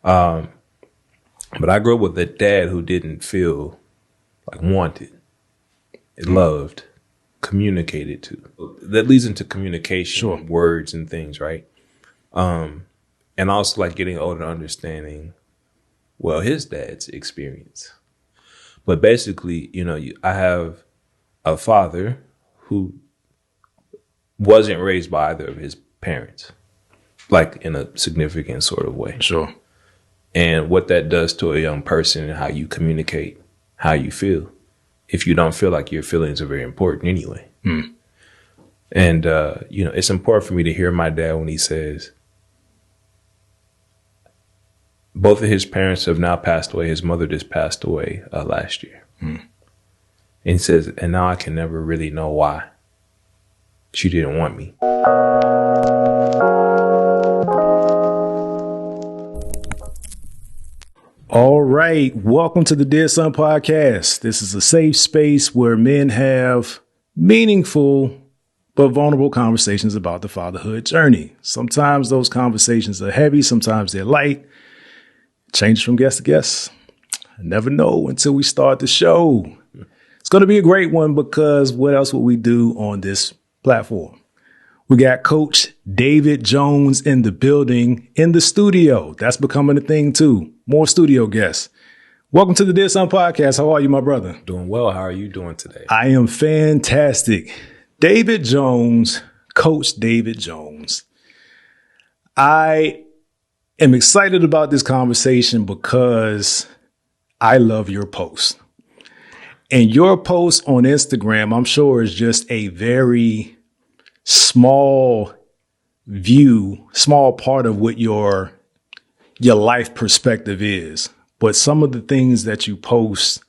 But I grew up with a dad who didn't feel like wanted, loved, communicated to. That leads into communication, words and things, right? And also like getting older, understanding, well, his dad's experience. But basically, I have a father who wasn't raised by either of his parents, like in a significant sort of way. Sure. And what that does to a young person and how you communicate, how you feel, if you don't feel like your feelings are very important anyway. And, it's important for me to hear my dad when he says, both of his parents have now passed away. His mother just passed away last year. And he says, and now I can never really know why she didn't want me. All right. Welcome to the Dear Son Podcast. This is a safe space where men have meaningful but vulnerable conversations about the fatherhood journey. Sometimes those conversations are heavy. Sometimes they're light. Changes from guest to guest. I never know until we start the show. It's going to be a great one because what else would we do on this platform? We got Coach David Jones in the building, in the studio. That's becoming a thing too. More studio guests. Welcome to the Dear Son Podcast. How are you, my brother? Doing well. How are you doing today? I am fantastic. David Jones, Coach David Jones. I am excited about this conversation because I love your post. And your post on Instagram, I'm sure, is just a very small part of what your life perspective is. But some of the things that you post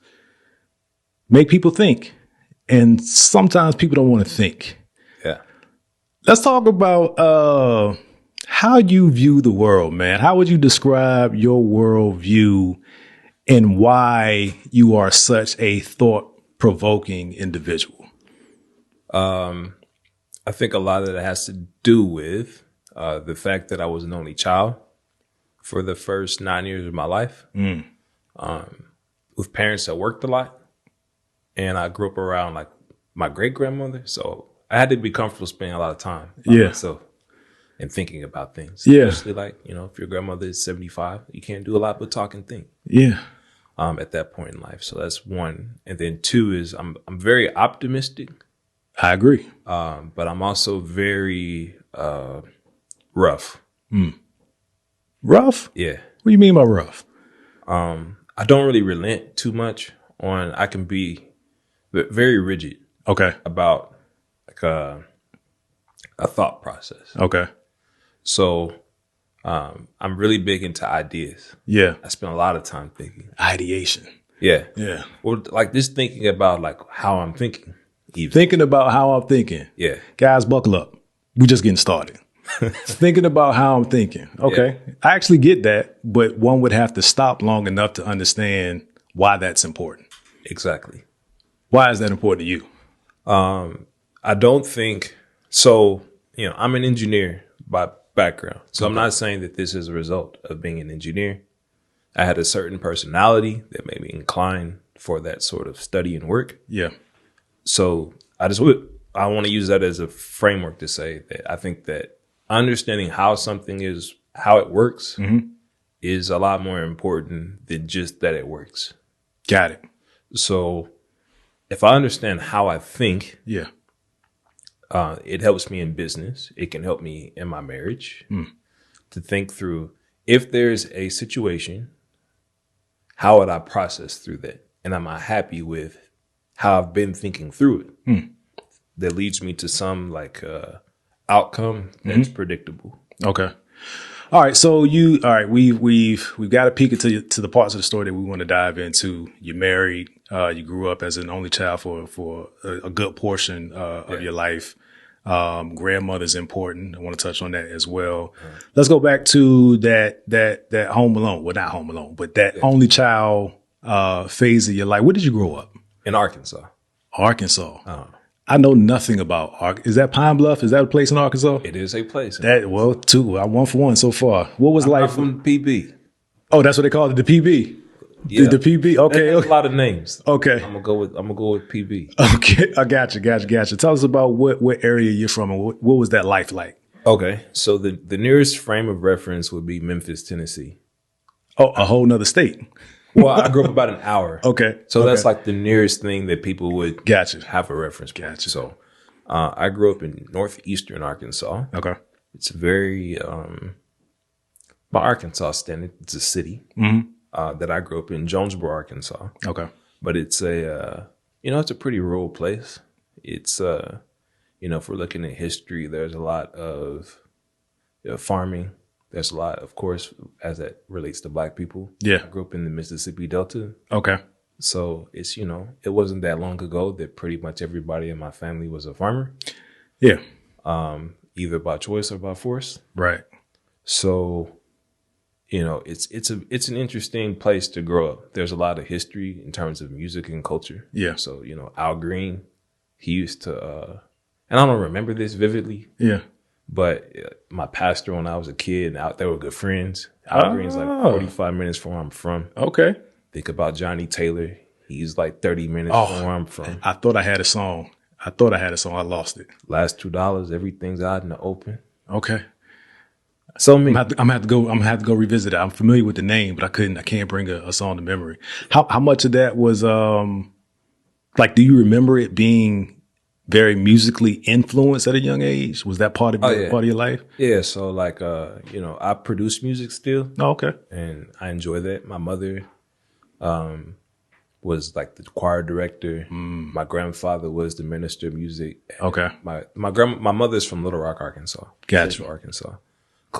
make people think. And sometimes people don't want to think. Yeah. Let's talk about how you view the world, man. How would you describe your worldview and why you are such a thought-provoking individual? I think a lot of that has to do with the fact that I was an only child for the first 9 years of my life, with parents that worked a lot. And I grew up around like my great grandmother. So I had to be comfortable spending a lot of time by myself and thinking about things. Yeah. Especially like, if your grandmother is 75, you can't do a lot but talk and think. Yeah. At that point in life. So that's one. And then two is I'm very optimistic. I agree. But I'm also very rough. Rough? Yeah. What do you mean by rough? I don't really relent too much I can be very rigid. Okay. About like a thought process. Okay. So I'm really big into ideas. Yeah. I spend a lot of time thinking. Ideation. Yeah. Yeah. Or like just thinking about like how I'm thinking. Even. Thinking about how I'm thinking. Yeah. Guys, buckle up. We just getting started. Thinking about how I'm thinking. Okay. Yeah. I actually get that, but one would have to stop long enough to understand why that's important. Exactly. Why is that important to you? I don't think so. I'm an engineer by background. So I'm not saying that this is a result of being an engineer. I had a certain personality that made me inclined for that sort of study and work. Yeah. So I want to use that as a framework to say that I think that understanding how something is, how it works is a lot more important than just that it works. Got it. So if I understand how I think, yeah, it helps me in business. It can help me in my marriage to think through if there's a situation, how would I process through that? And am I happy with how I've been thinking through it? That leads me to some like outcome that's predictable. Okay. All right. So we've got to peek into the parts of the story that we want to dive into. You're married. You grew up as an only child for a good portion of your life. Grandmother's important. I want to touch on that as well. Let's go back to that home alone. Well, not home alone, but that only child phase of your life. Where did you grow up? In Arkansas. Arkansas. I know nothing about Is that Pine Bluff? Is that a place in Arkansas? It is a place. That, well, two. I 1 for 1 so far. What was life from PB? Oh, that's what they call it, the PB. Yeah. The PB. Okay. There's a lot of names. Okay. I'm gonna go with PB. Okay. I got you. Tell us about what area you're from and what was that life like? Okay. So the nearest frame of reference would be Memphis, Tennessee. Oh, a whole nother state. Well, I grew up about an hour. Okay. So that's like the nearest thing that people would have a reference point. Gotcha. So I grew up in northeastern Arkansas. Okay. It's very, by Arkansas standard, it's a city that I grew up in, Jonesboro, Arkansas. Okay. But it's it's a pretty rural place. It's, if we're looking at history, there's a lot of farming. There's a lot, of course, as that relates to Black people. Yeah. I grew up in the Mississippi Delta. Okay. So it's, it wasn't that long ago that pretty much everybody in my family was a farmer. Yeah. Either by choice or by force. Right. So, it's an interesting place to grow up. There's a lot of history in terms of music and culture. Yeah. So, Al Green, he used to, and I don't remember this vividly. Yeah. But my pastor when I was a kid, out there were good friends. Al Green's like 45 minutes from where I'm from. Okay. Think about Johnny Taylor. He's like 30 minutes from where I'm from. I thought I had a song. I lost it. Last $2, everything's out in the open. Okay. So I'm gonna have to go revisit it. I'm familiar with the name, but I can't bring a song to memory. How much of that was do you remember it being very musically influenced at a young age? Was that part of your life? Yeah. So I produce music still. Oh, okay. And I enjoy that. My mother was like the choir director. My grandfather was the minister of music. Okay. My mother's from Little Rock, Arkansas. Gotcha. Central Arkansas.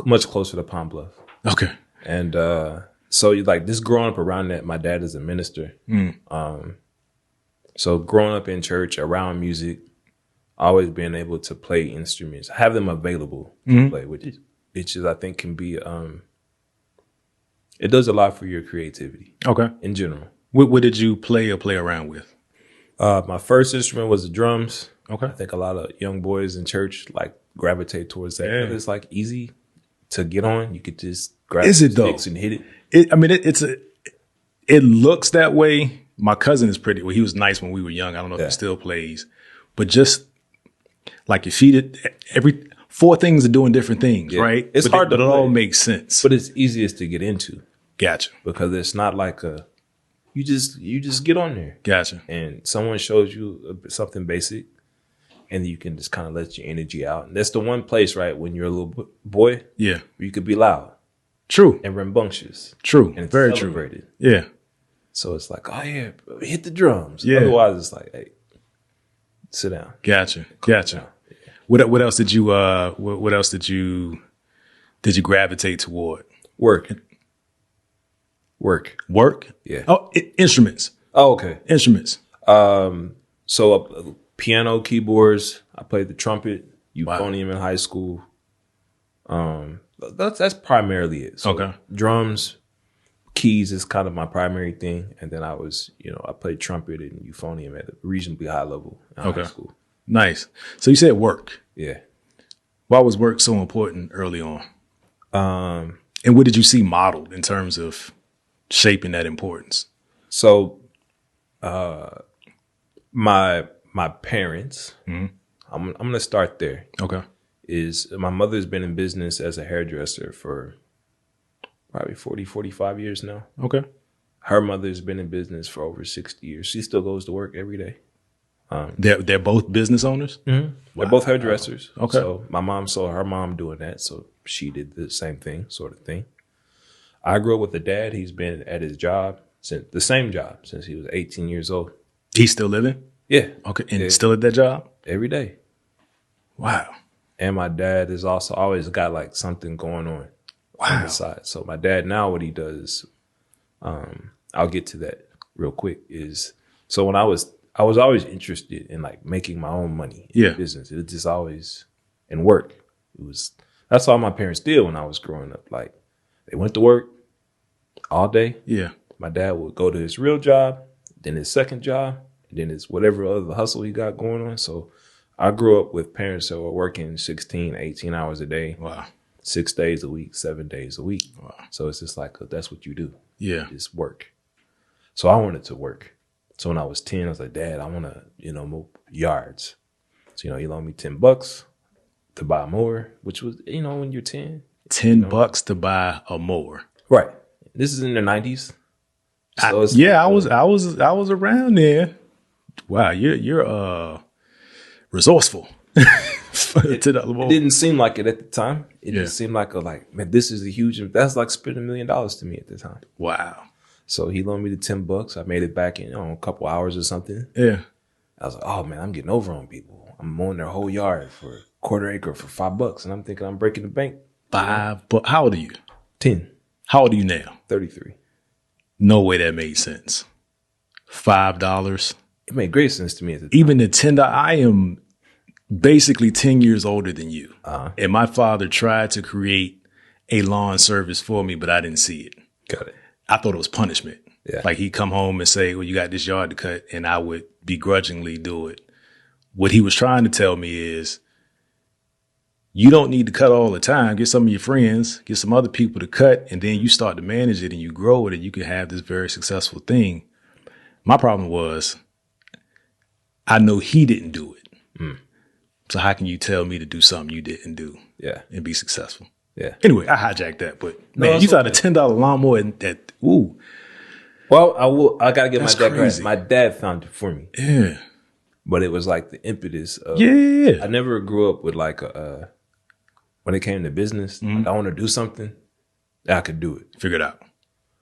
Much closer to Palm Bluff. Okay. And so just growing up around that, my dad is a minister. So growing up in church around music, always being able to play instruments, have them available to play, which is I think can be it does a lot for your creativity. Okay. In general. What did you play or play around with? My first instrument was the drums. Okay. I think a lot of young boys in church gravitate towards that. Yeah. It's easy to get on. You could just grab sticks and hit it. It looks that way. My cousin is he was nice when we were young. I don't know if he still plays, but just like your feet, every 4 things are doing different things, right? It's hard to but it play, all makes sense. but it's easiest to get into. Gotcha. Because it's not like you just get on there. Gotcha. And someone shows you something basic, and you can just kind of let your energy out. And that's the one place, right, when you're a little boy, yeah, you could be loud, true, and rambunctious, true, and it's very celebrated. True. Yeah. So it's like, oh yeah, hit the drums. Yeah. Otherwise, it's like, hey, sit down. Gotcha. Down. What else did you gravitate toward? Work. Yeah. Oh, instruments. Oh, okay. Instruments. So piano, keyboards. I played the trumpet, euphonium in high school. That's primarily it. So okay. Drums, keys is kind of my primary thing, and then I played trumpet and euphonium at a reasonably high level in high school. Nice. So you said work. Yeah. Why was work so important early on? And what did you see modeled in terms of shaping that importance? So, my parents, I'm going to start there. Okay. Is my mother's been in business as a hairdresser for probably 40, 45 years now. Okay. Her mother's been in business for over 60 years. She still goes to work every day. They're both business owners? Mm-hmm. They're both hairdressers. Okay. So my mom saw her mom doing that, so she did the same thing, sort of thing. I grew up with a dad. He's been at his job, since he was 18 years old. He's still living? Yeah. Okay. And still at that job? Every day. Wow. And my dad is also always got something going on on the side. So my dad now, what he does, I'll get to that real quick, is so when I was always interested in making my own money in business. It was just always in work. That's all my parents did when I was growing up. They went to work all day. Yeah. My dad would go to his real job, then his second job, and then his whatever other hustle he got going on. So I grew up with parents that were working 16, 18 hours a day. Wow. 6 days a week, 7 days a week. Wow. So it's just like, that's what you do. Yeah. Just work. So I wanted to work. So when I was 10, I was like, Dad, I want to, mow yards. So, he loaned me $10 to buy a mower, which was, when you're 10. $10 to buy a mower. Right. This is in the 90s. So I was around there. Wow, you're resourceful. It didn't seem like it at the time. It just seemed like man, this is a huge. That's like spending $1 million to me at the time. Wow. So he loaned me the $10. I made it back in a couple hours or something. Yeah. I was like, oh man, I'm getting over on people. I'm mowing their whole yard for a quarter acre for $5, and I'm thinking I'm breaking the bank. But how old are you? 10. How old are you now? 33. No way that made sense. $5. It made great sense to me at the time. Even the $10. I am basically 10 years older than you. And my father tried to create a lawn service for me, but I didn't see it. Got it. I thought it was punishment. Yeah. Like he'd come home and say, well, you got this yard to cut, and I would begrudgingly do it. What he was trying to tell me is, you don't need to cut all the time. Get some of your friends, get some other people to cut, and then you start to manage it and you grow it, and you can have this very successful thing. My problem was, I know he didn't do it. So how can you tell me to do something you didn't do? Yeah. And be successful? Yeah. Anyway, I hijacked that, but man, you got a $10 lawnmower and that, ooh. Well, I got to get my dad crazy. My dad found it for me. Yeah. But it was like the impetus of, Yeah. I never grew up with like when it came to business, like I want to do something, I could do it. Figure it out.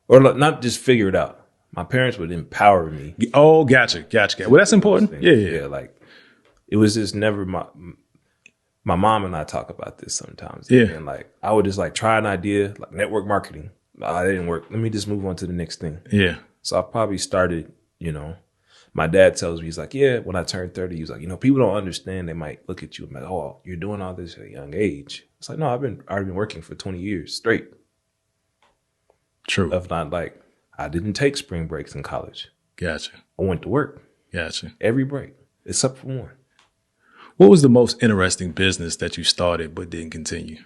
Or not just figure it out. My parents would empower me. Oh, gotcha. Well, that's important. Yeah. Like it was just never my mom and I talk about this sometimes. Yeah. And like I would just like try an idea, like network marketing. That didn't work. Let me just move on to the next thing. Yeah. So I probably started, my dad tells me, he's like, yeah, when I turned 30, he's like, people don't understand. They might look at you and be like, oh, you're doing all this at a young age. It's like, no, I've already been working for 20 years straight. True. If not like, I didn't take spring breaks in college. Gotcha. I went to work. Gotcha. Every break, except for one. What was the most interesting business that you started but didn't continue?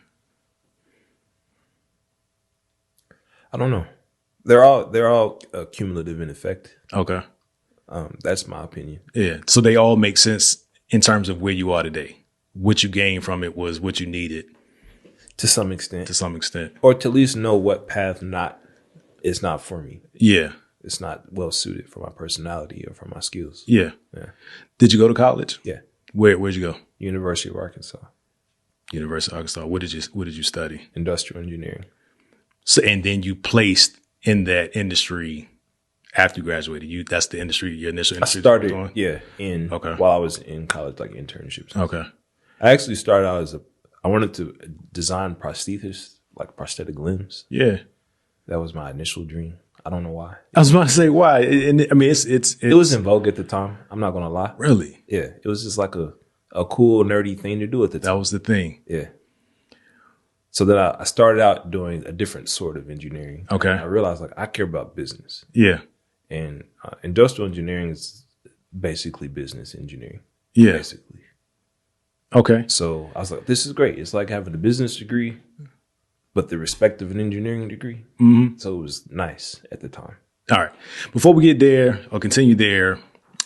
I don't know. They're all cumulative in effect. Okay. That's my opinion. Yeah. So they all make sense in terms of where you are today. What you gained from it was what you needed. To some extent. Or to at least know what path it's not for me. Yeah. It's not well suited for my personality or for my skills. Yeah. Yeah. Did you go to college? Yeah. Where'd you go? University of Arkansas. University of Arkansas. What did you study? Industrial engineering. So, and then you placed in that industry after you graduated. That's the industry, your initial industry. I started, while I was in college, like internships. Okay. I actually started out I wanted to design prosthetics, like prosthetic limbs. Yeah. That was my initial dream. I don't know why. I was about to say why. And I mean, it was in vogue at the time. I'm not gonna lie. Really? Yeah. It was just like a cool nerdy thing to do at the time. That was the thing. Yeah. So then I started out doing a different sort of engineering. Okay. And I realized like I care about business. Yeah. And industrial engineering is basically business engineering. Yeah. Basically. Okay. So I was like, this is great. It's like having a business degree, but the respect of an engineering degree. Mm-hmm. So it was nice at the time. All right. Before we get there or continue there,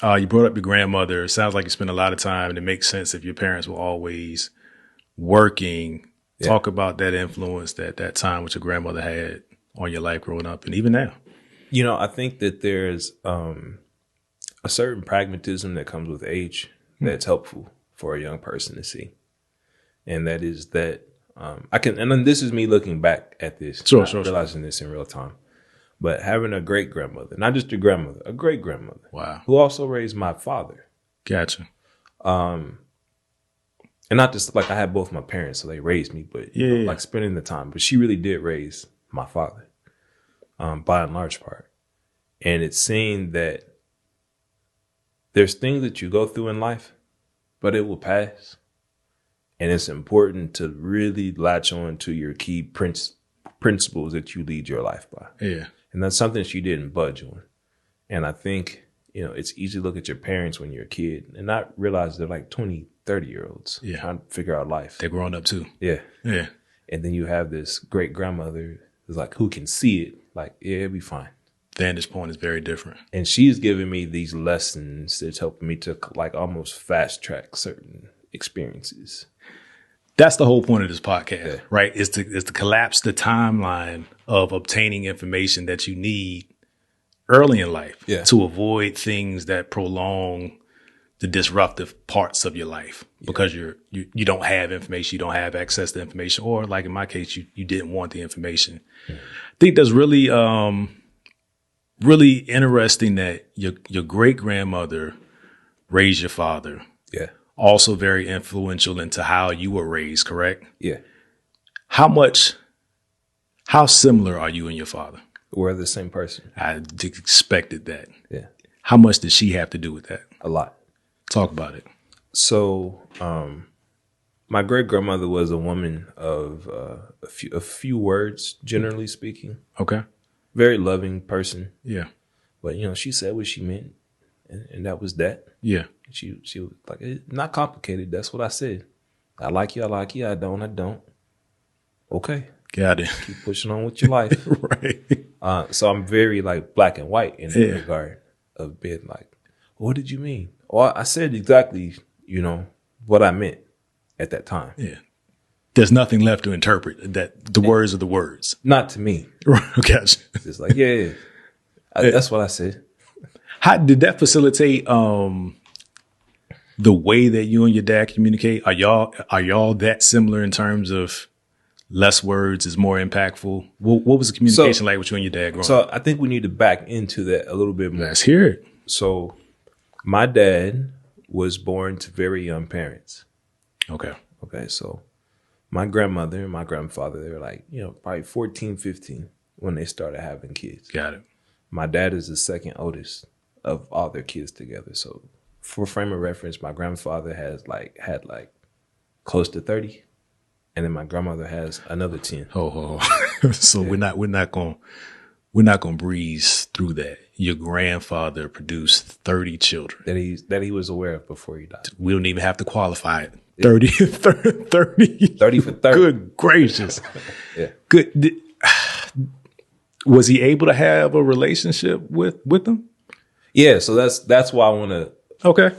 you brought up your grandmother. It sounds like you spent a lot of time, and it makes sense if your parents were always working. Yeah. Talk about that influence that time which your grandmother had on your life growing up and even now. I think that there's a certain pragmatism that comes with age that's helpful for a young person to see. And that is that and then this is me looking back at this, realizing this in real time. But having a great grandmother, not just a grandmother, a great grandmother. Wow. Who also raised my father. Gotcha. And not just like I had both my parents, so they raised me, but like spending the time. But she really did raise my father, by and large part. And it's saying that there's things that you go through in life, but it will pass. And it's important to really latch on to your key principles that you lead your life by. Yeah. And that's something she didn't budge on. And I think, it's easy to look at your parents when you're a kid and not realize they're like 20, 30-year-olds trying to figure out life. They're growing up too. Yeah. Yeah. And then you have this great grandmother who's like, who can see it. Like, yeah, it'll be fine. Vantage point is very different. And she's giving me these lessons that's helping me to like almost fast track certain experiences. That's the whole point of this podcast, right? Is to collapse the timeline of obtaining information that you need early in life to avoid things that prolong the disruptive parts of your life because you don't have information, you don't have access to information, or like in my case, you didn't want the information. I think that's really really interesting that your great grandmother raised your father. Yeah. Also very influential into how you were raised, correct? Yeah. How similar are you and your father? We're the same person. I expected that. Yeah. How much did she have to do with that? A lot. Talk about it. So, my great grandmother was a woman of a few words, generally speaking. Okay. Very loving person. Yeah. But, she said what she meant. And that was that. Yeah. She was like, it's not complicated. That's what I said. I like you. I like you. I don't. Okay. Got it. Keep pushing on with your life. Right. So I'm very like black and white in that regard of being like, what did you mean? Well, I said exactly, what I meant at that time. Yeah. There's nothing left to interpret. That the words are the words. Not to me. Right. Gotcha. It's like, that's what I said. How did that facilitate the way that you and your dad communicate? Are y'all that similar in terms of less words is more impactful? What was the communication like with you and your dad growing up? So I think we need to back into that a little bit more. Let's hear it. So my dad was born to very young parents. Okay. So my grandmother and my grandfather, they were like, probably 14, 15 when they started having kids. Got it. My dad is the second oldest of all their kids together. So for frame of reference, my grandfather had close to 30. And then my grandmother has another 10. So we're not gonna breeze through that. Your grandfather produced 30 children that he was aware of before he died. We don't even have to qualify it. 30 for 30. Good gracious. Yeah. Good. Was he able to have a relationship with them? Yeah. So that's why I want to. Okay.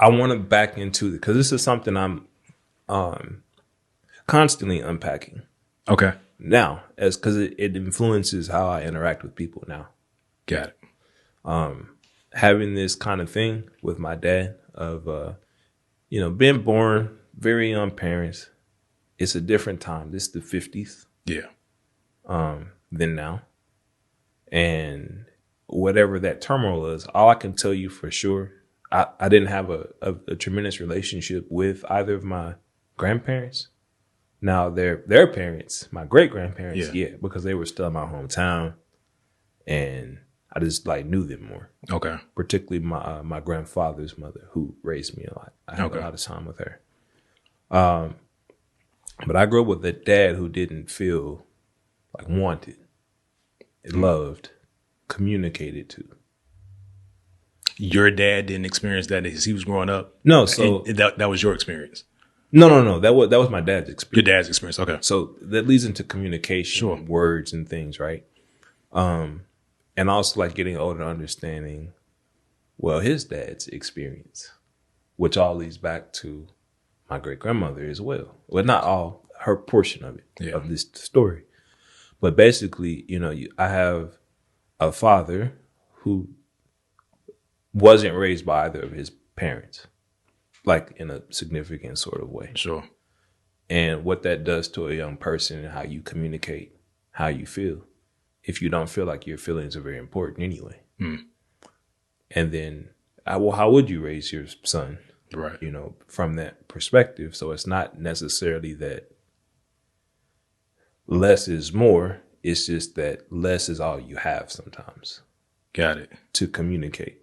I want to back into it because this is something I'm constantly unpacking. Okay. Now, because it influences how I interact with people now. Got it. Having this kind of thing with my dad of, being born very young parents, it's a different time. This is the 50s. Yeah. Than now. And whatever that turmoil is, all I can tell you for sure, I didn't have a tremendous relationship with either of my grandparents. Now their parents, my great grandparents, because they were still in my hometown, and I just knew them more. Okay. Particularly my grandfather's mother, who raised me a lot. I had a lot of time with her. But I grew up with a dad who didn't feel wanted, loved, communicated to. Your dad didn't experience that as he was growing up? No, so that was your experience. No. That was my dad's experience. Your dad's experience, okay. So that leads into communication, words and things, right? And also getting older, understanding, his dad's experience, which all leads back to my great grandmother as well. Well, not all, her portion of it, of this story. But basically, I have a father who wasn't raised by either of his parents, in a significant sort of way. Sure. And what that does to a young person and how you communicate, how you feel, if you don't feel like your feelings are very important anyway. Mm. And then, how would you raise your son? Right. From that perspective. So it's not necessarily that less is more. It's just that less is all you have sometimes. Got it. To communicate.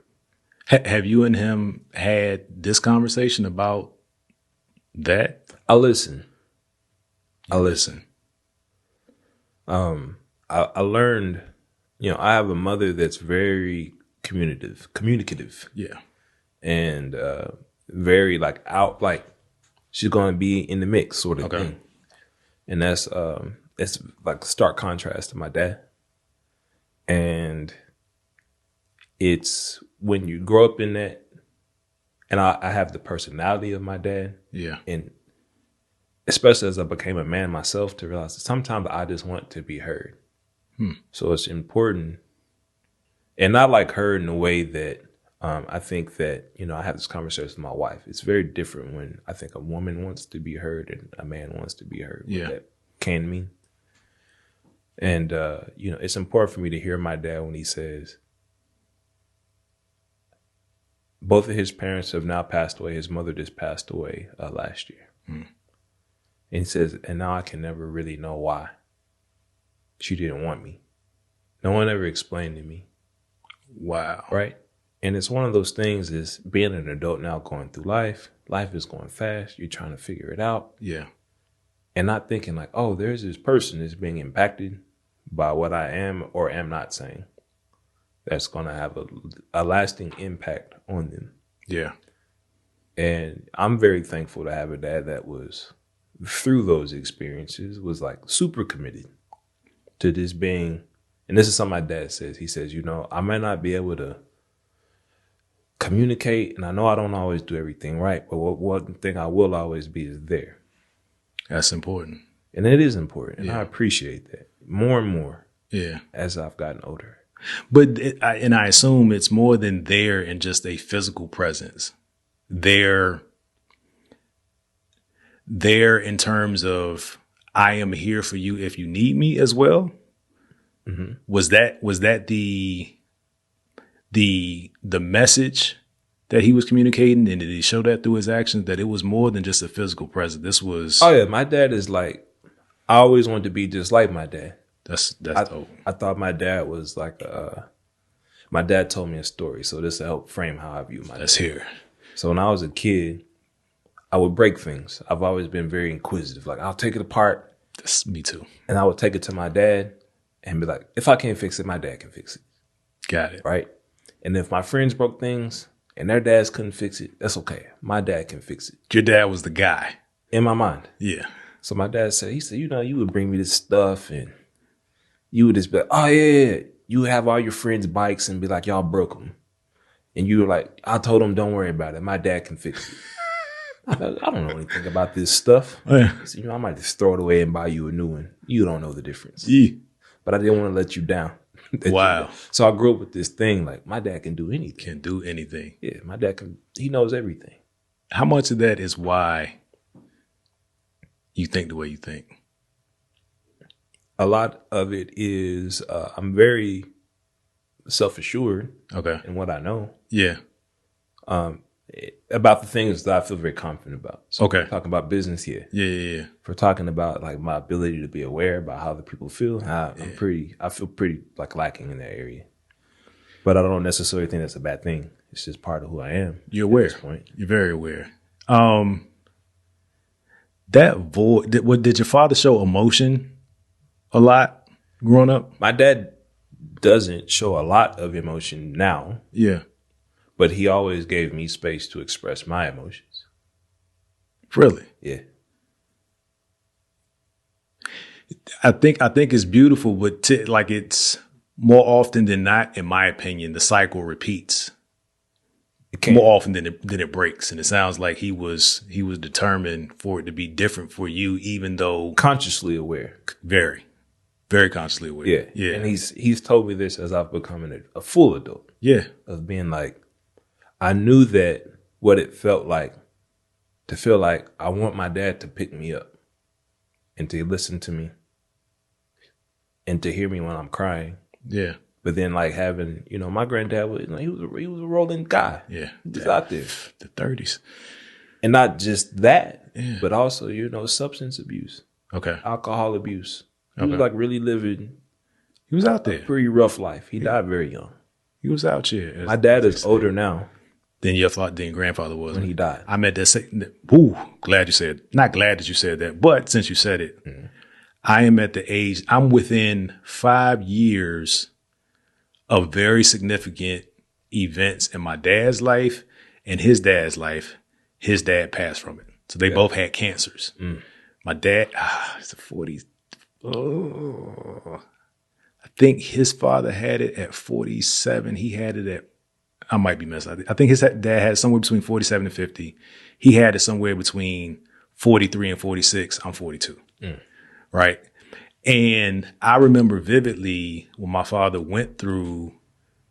Have you and him had this conversation about that? I listen. I listen. I learned, I have a mother that's very communicative. Yeah. And very out, she's going to be in the mix sort of thing. And that's it's like a stark contrast to my dad. And it's when you grow up in that, and I have the personality of my dad. Yeah. And especially as I became a man myself, to realize that sometimes I just want to be heard. So it's important, and not like heard in a way that I think that, I have this conversation with my wife. It's very different when I think a woman wants to be heard and a man wants to be heard. Yeah. What that can mean. And, it's important for me to hear my dad when he says, both of his parents have now passed away. His mother just passed away last year. And he says, and now I can never really know why she didn't want me. No one ever explained to me. Wow. Right? And it's one of those things is being an adult now going through life. Life is going fast. You're trying to figure it out. Yeah. And not thinking like, oh, there's this person that's being impacted by what I am or am not saying. That's going to have a lasting impact on them. Yeah. And I'm very thankful to have a dad that was, through those experiences, was like super committed to this being, and this is something my dad says. He says, I might not be able to communicate, and I know I don't always do everything right, but one thing I will always be is there. That's important. And it is important, and Yeah. I appreciate that more and more. Yeah. As I've gotten older. But I assume it's more than there in just a physical presence. There in terms of I am here for you if you need me as well. Mm-hmm. Was that the message that he was communicating, and did he show that through his actions, that it was more than just a physical presence? This was. Oh yeah, my dad is like, I always wanted to be just like my dad. That's dope. I thought my dad was like, my dad told me a story, so this will help frame how I view my dad. Let's hear. So when I was a kid, I would break things. I've always been very inquisitive. Like, I'll take it apart. That's me too. And I would take it to my dad and be like, if I can't fix it, my dad can fix it. Got it. Right? And if my friends broke things and their dads couldn't fix it, that's okay. My dad can fix it. Your dad was the guy. In my mind. Yeah. So my dad said, you would bring me this stuff and you would just be like, oh yeah. You would have all your friends' bikes and be like, y'all broke them. And you were like, I told them, don't worry about it. My dad can fix it. I don't know anything about this stuff. Yeah. So, I might just throw it away and buy you a new one. You don't know the difference. Yeah. But I didn't want to let you down. Wow. So I grew up with this thing like, my dad can do anything. Can do anything. Yeah, my dad he knows everything. How much of that is why you think the way you think? A lot of it is I'm very self-assured in what I know. Yeah. About the things that I feel very confident about. So talking about business here. Yeah. If we're talking about like my ability to be aware about how the people feel, I feel pretty like lacking in that area. But I don't necessarily think that's a bad thing. It's just part of who I am. You're aware. At this point. You're very aware. That void, did your father show emotion a lot growing up? My dad doesn't show a lot of emotion now. Yeah. But he always gave me space to express my emotions. Really? Yeah. I think it's beautiful, but it's more often than not, in my opinion, the cycle repeats. More often than it breaks. And it sounds like he was determined for it to be different for you, even though consciously aware. Very, very consciously aware. Yeah. And he's told me this as I've become a full adult. Yeah. Of being like, I knew that what it felt like to feel like I want my dad to pick me up and to listen to me and to hear me when I'm crying. Yeah. But then like having, my granddad was, he was a rolling guy. Yeah. He was out there. The 30s. And not just that, but also, substance abuse. Okay. Alcohol abuse. He was like really living. He was out there. A pretty rough life. He died very young. He was out here. My dad is older now. Than grandfather was. When he died. I met that. Not glad that you said that, but since you said it, I am at the age, I'm within 5 years of very significant events in my dad's life and his dad's life. His dad passed from it. So they both had cancers. My dad, it's the 40s. Oh, I think his father had it at 47. He had it at, I might be messing. I think his dad had somewhere between 47 and 50. He had it somewhere between 43 and 46. I'm 42. Right. And I remember vividly when my father went through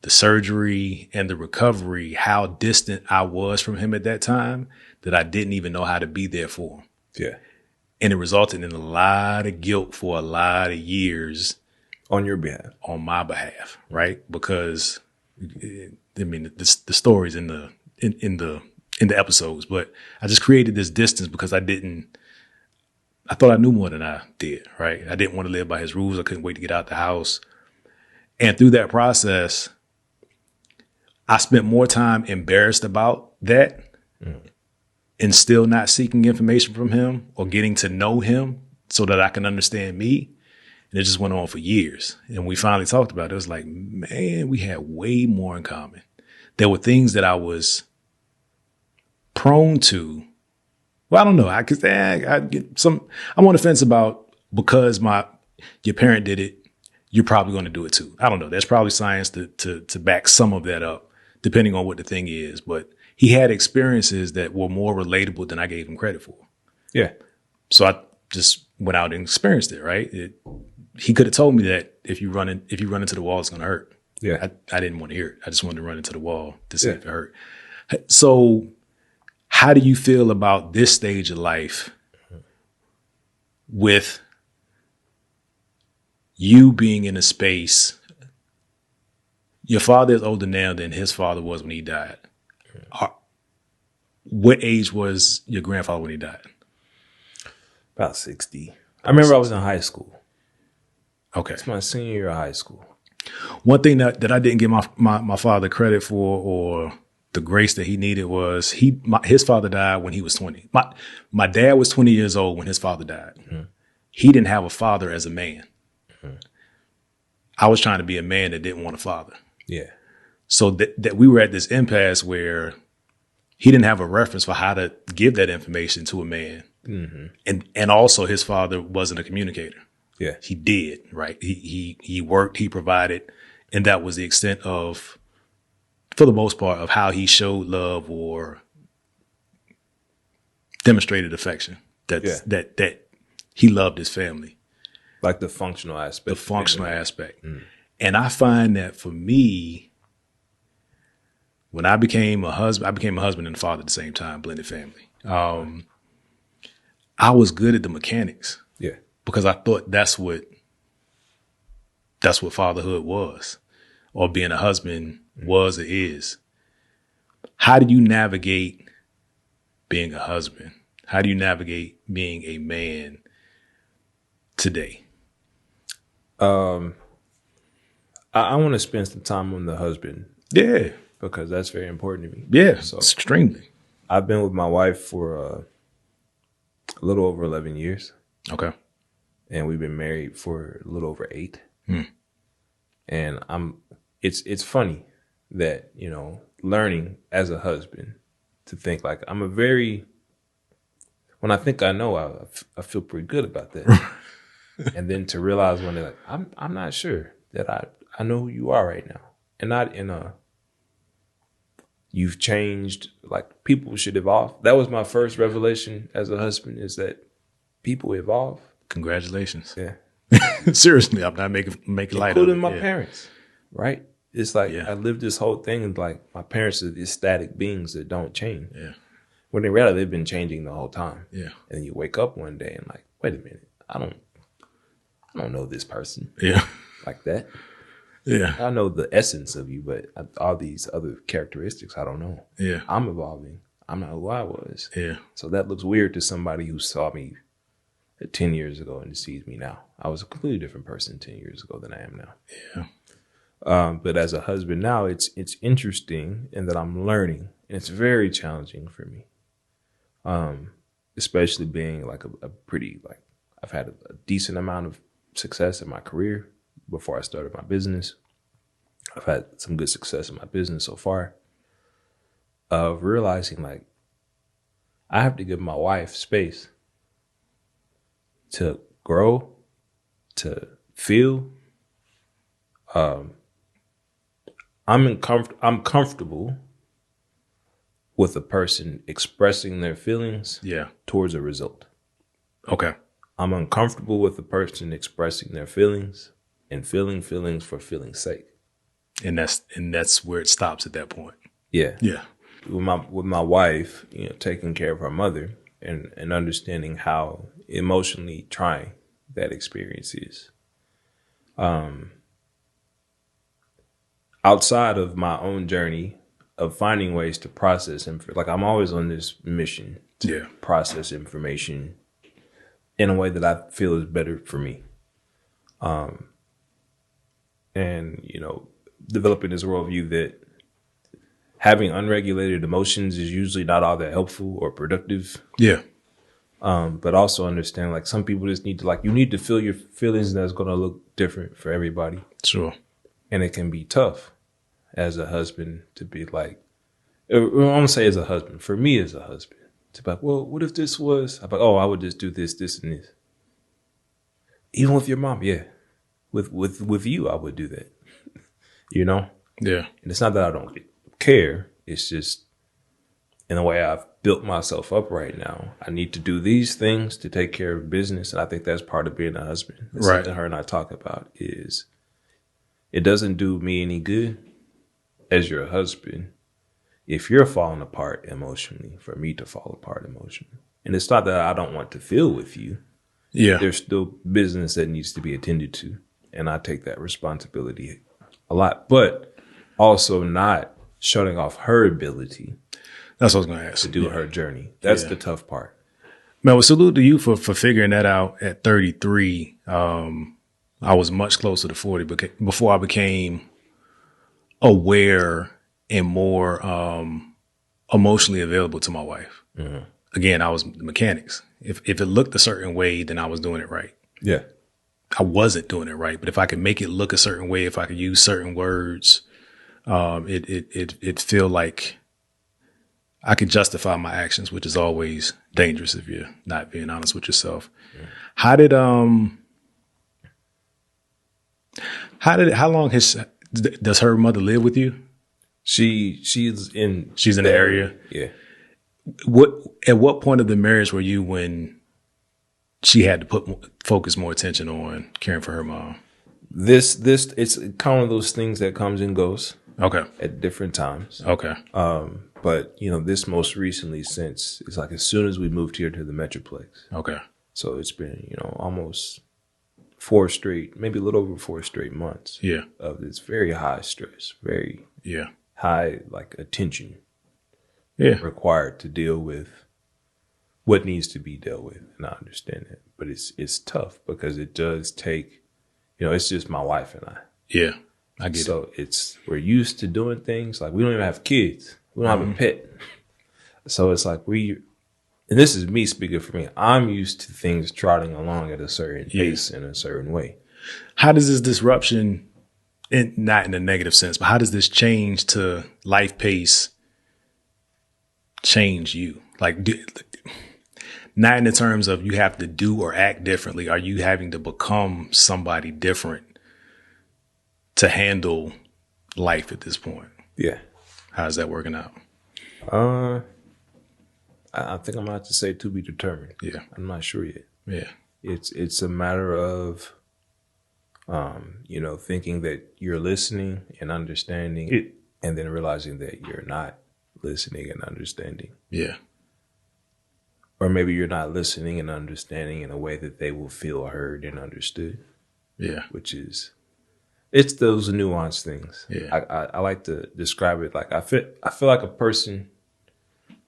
the surgery and the recovery, how distant I was from him at that time, that I didn't even know how to be there for him. Yeah. And it resulted in a lot of guilt for a lot of years. On your behalf. On my behalf, right? Because I mean, the stories in the episodes, but I just created this distance because I thought I knew more than I did, right? I didn't want to live by his rules. I couldn't wait to get out the house. And through that process, I spent more time embarrassed about that and still not seeking information from him or getting to know him so that I can understand me. And it just went on for years. And we finally talked about it. It was like, man, we had way more in common. There were things that I was prone to. Well, I don't know. I'm on the fence about because your parent did it, you're probably going to do it too. I don't know. There's probably science to back some of that up, depending on what the thing is. But he had experiences that were more relatable than I gave him credit for. Yeah. So I just went out and experienced it, right? He could have told me that if you run into the wall, it's going to hurt. Yeah. I didn't want to hear it. I just wanted to run into the wall to see if it hurt. So how do you feel about this stage of life with you being in a space? Your father is older now than his father was when he died. What age was your grandfather when he died? About 60. I remember I was in high school. Okay. It's my senior year of high school. One thing that I didn't give my father credit for or the grace that he needed was his father died when he was 20. My dad was 20 years old when his father died. Mm-hmm. He didn't have a father as a man. Mm-hmm. I was trying to be a man that didn't want a father. Yeah. So that we were at this impasse where he didn't have a reference for how to give that information to a man. Mm-hmm. And also his father wasn't a communicator. Yeah. He did, right? He worked, he provided, and that was the extent of, for the most part, of how he showed love or demonstrated affection. That he loved his family. Like the functional aspect. The functional aspect. Mm. And I find that for me, when I became a husband and a father at the same time, blended family. I was good at the mechanics. Yeah. Because I thought that's what fatherhood was, or being a husband was or is. How do you navigate being a husband? How do you navigate being a man today? I want to spend some time on the husband. Yeah. Because that's very important to me. Yeah, so extremely. I've been with my wife for a little over 11 years. Okay. And we've been married for a little over 8. And it's funny that, learning as a husband to think like when I think I know, I feel pretty good about that. And then to realize when they're like, I'm not sure that I know who you are right now. And not in you've changed, like people should evolve. That was my first revelation as a husband, is that people evolve. Congratulations. Yeah. Seriously, I'm not making light of it. Including my parents, right? It's like I lived this whole thing and like my parents are these static beings that don't change. Yeah. When in reality, they've been changing the whole time. Yeah. And you wake up one day and like, wait a minute, I don't know this person. Yeah. Like that. Yeah. I know the essence of you, but all these other characteristics, I don't know. Yeah. I'm evolving. I'm not who I was. Yeah. So that looks weird to somebody who saw me 10 years ago and sees me now. I was a completely different person 10 years ago than I am now. Yeah. But as a husband now, it's interesting in that I'm learning, and it's very challenging for me. Especially being like a pretty, like I've had a decent amount of success in my career before I started my business. I've had some good success in my business so far. Of realizing like I have to give my wife space to grow, to feel. I'm comfortable with a person expressing their feelings towards a result. Okay. I'm uncomfortable with a person expressing their feelings and feeling feelings for feeling's sake. And that's where it stops at that point. Yeah. Yeah. With my wife, taking care of her mother and understanding how emotionally trying that experience is. Outside of my own journey of finding ways to process like I'm always on this mission to process information in a way that I feel is better for me. And, developing this worldview that having unregulated emotions is usually not all that helpful or productive. Yeah. But also understand like some people just need to you need to feel your feelings, and that's going to look different for everybody. Sure. And it can be tough as a husband to be like, I want to say as a husband, for me as a husband, to be like, well, what if this was, I'm like, oh, I would just do this, this, and this. Even with your mom, yeah. With you, I would do that. Yeah. And it's not that I don't care. It's just in the way I've built myself up right now. I need to do these things to take care of business. And I think that's part of being a husband. That's something her and I talk about is it doesn't do me any good as your husband if you're falling apart emotionally for me to fall apart emotionally. And it's not that I don't want to feel with you. Yeah. There's still business that needs to be attended to. And I take that responsibility a lot, but also not shutting off her ability. That's what I was going to ask. To do her journey. That's the tough part. Man, well, salute to you for figuring that out at 33. I was much closer to 40 before I became aware and more emotionally available to my wife. Mm-hmm. Again, I was mechanics. If it looked a certain way, then I was doing it right. Yeah. I wasn't doing it right, but if I could make it look a certain way, if I could use certain words, it feel like I could justify my actions, which is always dangerous if you're not being honest with yourself. Yeah. How long does her mother live with you? She's in the area. Yeah. At what point of the marriage were you when she had to focus more attention on caring for her mom? This it's kind of those things that comes and goes. Okay. At different times. Okay. But this most recently since it's like as soon as we moved here to the Metroplex. Okay. So it's been, almost 4 straight, maybe a little over 4 straight months. Yeah. Of this very high stress, very high attention. Yeah. Required to deal with what needs to be dealt with. And I understand that. But it's tough because it does take, it's just my wife and I. Yeah. I get it. So we're used to doing things like we don't even have kids. We don't have a pet. So it's like and this is me speaking for me. I'm used to things trotting along at a certain pace in a certain way. How does this disruption, not in a negative sense, but how does this change to life pace change you? Not in the terms of you have to do or act differently. Are you having to become somebody different to handle life at this point? Yeah. How's that working out? I think I'm going to have to say to be determined. Yeah. I'm not sure yet. Yeah. It's a matter of, thinking that you're listening and understanding it, and then realizing that you're not listening and understanding. Yeah. Or maybe you're not listening and understanding in a way that they will feel heard and understood. Yeah. It's those nuanced things. Yeah. I like to describe it like I feel like a person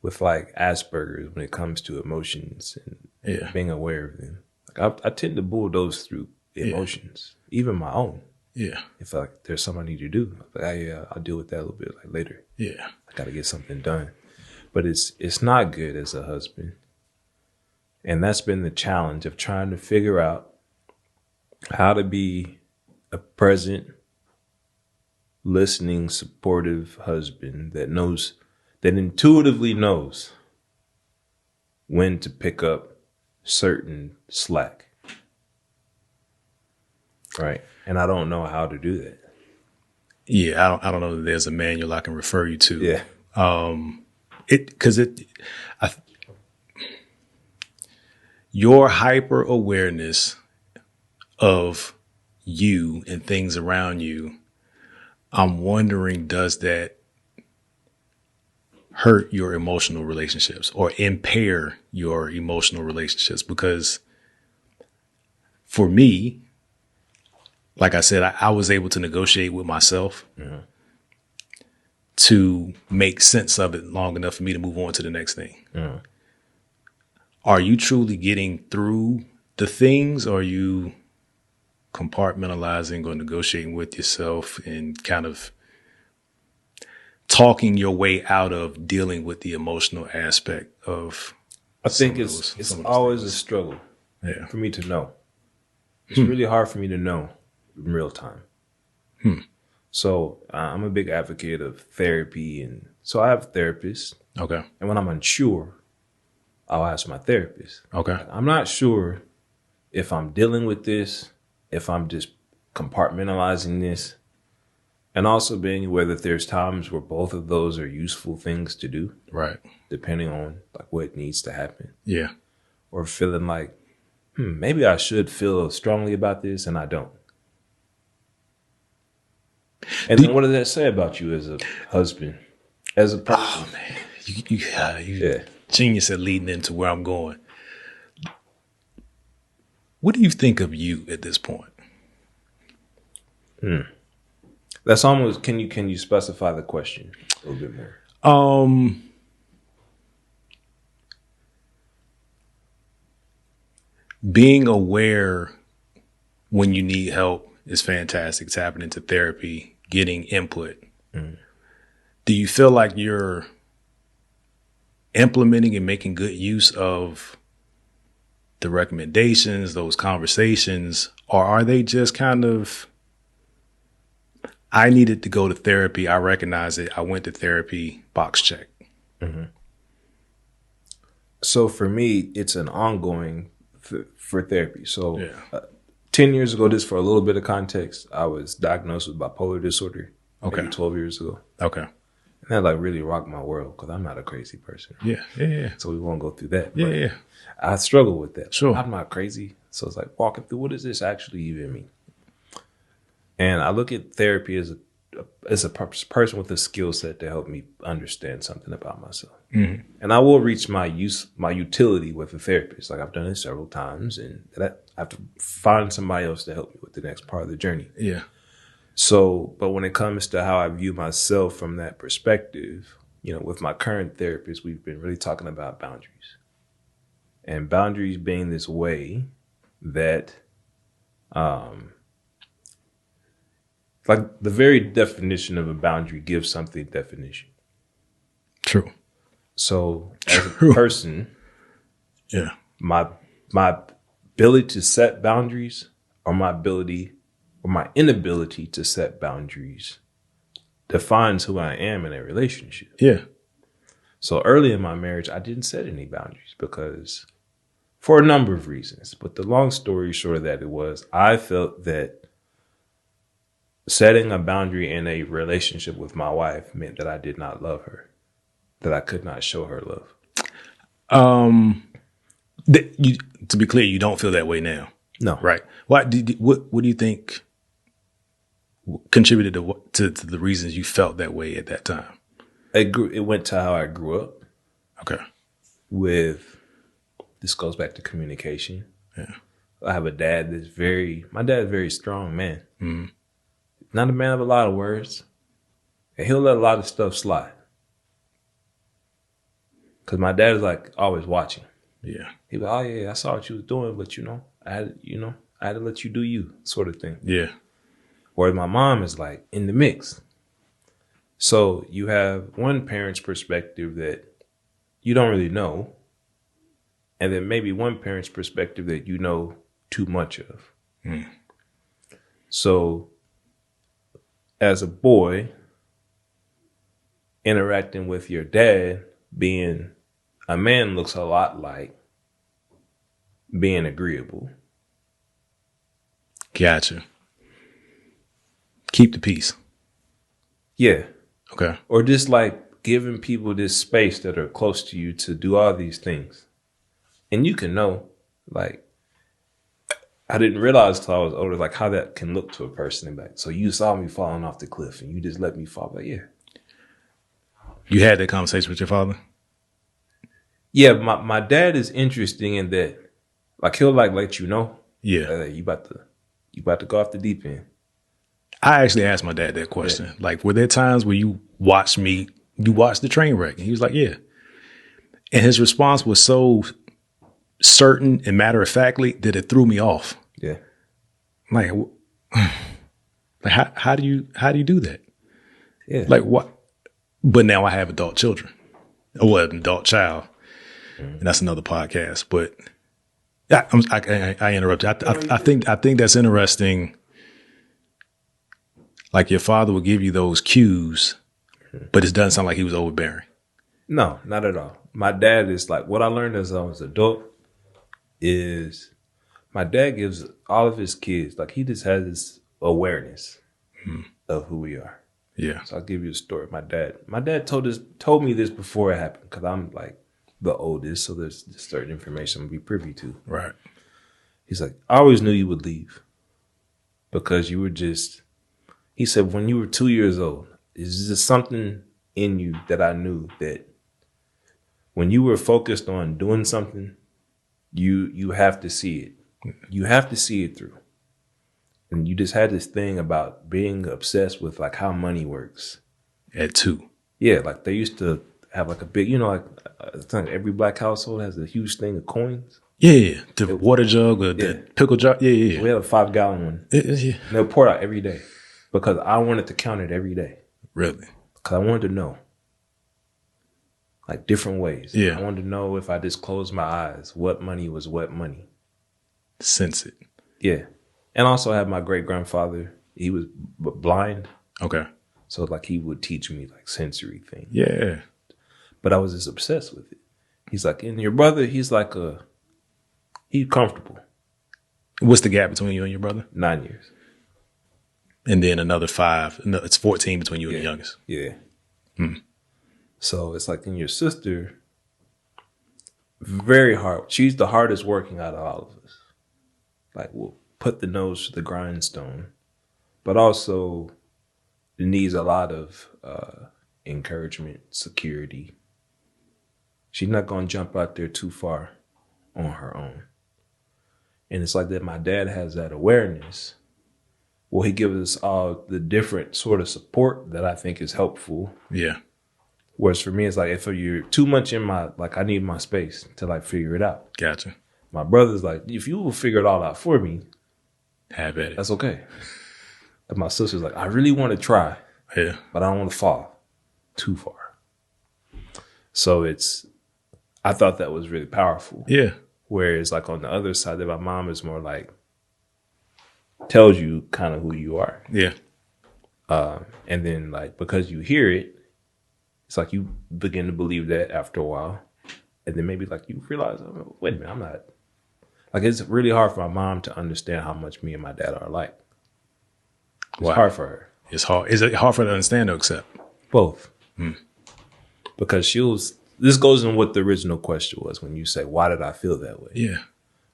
with Asperger's when it comes to emotions and being aware of them. I tend to bulldoze through emotions, even my own. Yeah. If there's something I need to do, I'll deal with that a little bit later. Yeah. I got to get something done. But it's not good as a husband. And that's been the challenge of trying to figure out how to be a present, listening, supportive husband that intuitively knows when to pick up certain slack. Right. And I don't know how to do that. Yeah, I don't know that there's a manual I can refer you to. Yeah. Your hyper awareness of you and things around you, I'm wondering, does that hurt your emotional relationships or impair your emotional relationships? Because for me, like I said, I was able to negotiate with myself to make sense of it long enough for me to move on to the next thing. Are you truly getting through the things, or are you compartmentalizing or negotiating with yourself and kind of talking your way out of dealing with the emotional aspect of I think it's always a struggle for me to know. It's really hard for me to know in real time. So I'm a big advocate of therapy. And so I have therapists. Okay. And when I'm unsure, I'll ask my therapist. Okay. Like, I'm not sure if I'm dealing with this, if I'm just compartmentalizing this, and also being aware that there's times where both of those are useful things to do. Right. Depending on like what needs to happen. Yeah. Or feeling like, maybe I should feel strongly about this and I don't. And then what does that say about you as a husband, as a person? Oh man, you genius at leading into where I'm going. What do you think of you at this point? That's almost. Can you specify the question a little bit more? Being aware when you need help is fantastic. Tapping into therapy, getting input. Do you feel like you're implementing and making good use of the recommendations, those conversations, or are they just kind of, I needed to go to therapy, I recognize it, I went to therapy, box check? So for me, it's an ongoing for therapy. So 10 years ago, just for a little bit of context, I was diagnosed with bipolar disorder. Maybe 12 years ago. Okay. And that like really rocked my world because I'm not a crazy person. Yeah. So we won't go through that. Yeah. I struggle with that. Sure. I'm not crazy. So it's like walking through, what does this actually even mean? And I look at therapy as a person with a skill set to help me understand something about myself. And I will reach my utility with a therapist. Like I've done it several times, and that I have to find somebody else to help me with the next part of the journey. Yeah. So, but when it comes to how I view myself from that perspective, with my current therapist, we've been really talking about boundaries. And boundaries being this way that, like the very definition of a boundary gives something definition. True. So as a person, my ability to set boundaries or my inability to set boundaries defines who I am in a relationship. Yeah. So early in my marriage, I didn't set any boundaries because for a number of reasons. But the long story short of that, I felt that setting a boundary in a relationship with my wife meant that I did not love her, that I could not show her love. To be clear, you don't feel that way now. No. Right. What do you think contributed to the reasons you felt that way at that time? It went to how I grew up. Okay. This goes back to communication. Yeah. I have a dad my dad's a very strong man. Not a man of a lot of words. And he'll let a lot of stuff slide. Because my dad is like always watching. Yeah. He was, oh yeah, I saw what you was doing, but I had to let you do you, sort of thing. Yeah. Whereas my mom is like in the mix. So you have one parent's perspective that you don't really know, and then maybe one parent's perspective that you know too much of. So as a boy, interacting with your dad, being a man looks a lot like being agreeable. Gotcha. Keep the peace. Yeah. Okay. Or just like giving people this space that are close to you to do all these things. And you can know, like, I didn't realize till I was older, like how that can look to a person. And like, so you saw me falling off the cliff and you just let me fall. But yeah. You had that conversation with your father? Yeah, my dad is interesting in that, like he'll like let you know. Yeah. You about to go off the deep end. I actually asked my dad that question. Yeah. Like, were there times where you watched the train wreck? And he was like, yeah. And his response was so certain and matter of factly that it threw me off. Yeah. Like how do you do that? Yeah. Like what? But now I have adult children. Well, an adult child. And that's another podcast. But yeah, I interrupted. I think that's interesting. Like your father would give you those cues, but it doesn't sound like he was overbearing. No, not at all. My dad is like, what I learned as I was an adult is my dad gives all of his kids, like he just has this awareness of who we are. Yeah. So I'll give you a story. My dad told me this before it happened because I'm like the oldest, so there's certain information I'm gonna be privy to. Right. He's like, I always knew you would leave because you were just, he said, when you were 2 years old, it's just something in you that I knew that when you were focused on doing something, you have to see it. You have to see it through. And you just had this thing about being obsessed with like how money works. At 2. Yeah, like they used to have like a big, like I think every black household has a huge thing of coins. Yeah, the water jug or the pickle jar. Yeah. We had a 5-gallon one. Yeah. And they'll pour it out every day because I wanted to count it every day. Really? Because I wanted to know. Like different ways. Yeah. I wanted to know if I just closed my eyes, what money was what money. Sense it. Yeah. And also I had my great grandfather. He was blind. Okay. So like he would teach me like sensory things. Yeah. But I was just obsessed with it. He's like, and your brother, he's comfortable. What's the gap between you and your brother? 9 years. And then another 5. No, it's 14 between you and the youngest. Yeah. So it's like, and your sister, very hard. She's the hardest working out of all of us. Like, we'll put the nose to the grindstone, but also it needs a lot of encouragement, security. She's not going to jump out there too far on her own. And it's like that my dad has that awareness. Well, he gives us all the different sort of support that I think is helpful. Yeah. Whereas for me, it's like if you're too much in I need my space to like figure it out. Gotcha. My brother's like, if you will figure it all out for me, have at it. That's okay. And my sister's like, I really want to try. Yeah. But I don't want to fall too far. So I thought that was really powerful. Yeah. Whereas like on the other side, that my mom is more like, tells you kind of who you are. Yeah. And then like, because you hear it, it's like you begin to believe that after a while. And then maybe like you realize, oh, wait a minute, I'm not. Like it's really hard for my mom to understand how much me and my dad are alike. It's hard for her. It's hard. Is it hard for her to understand or accept? Both. Because this goes in what the original question was when you say, why did I feel that way? Yeah.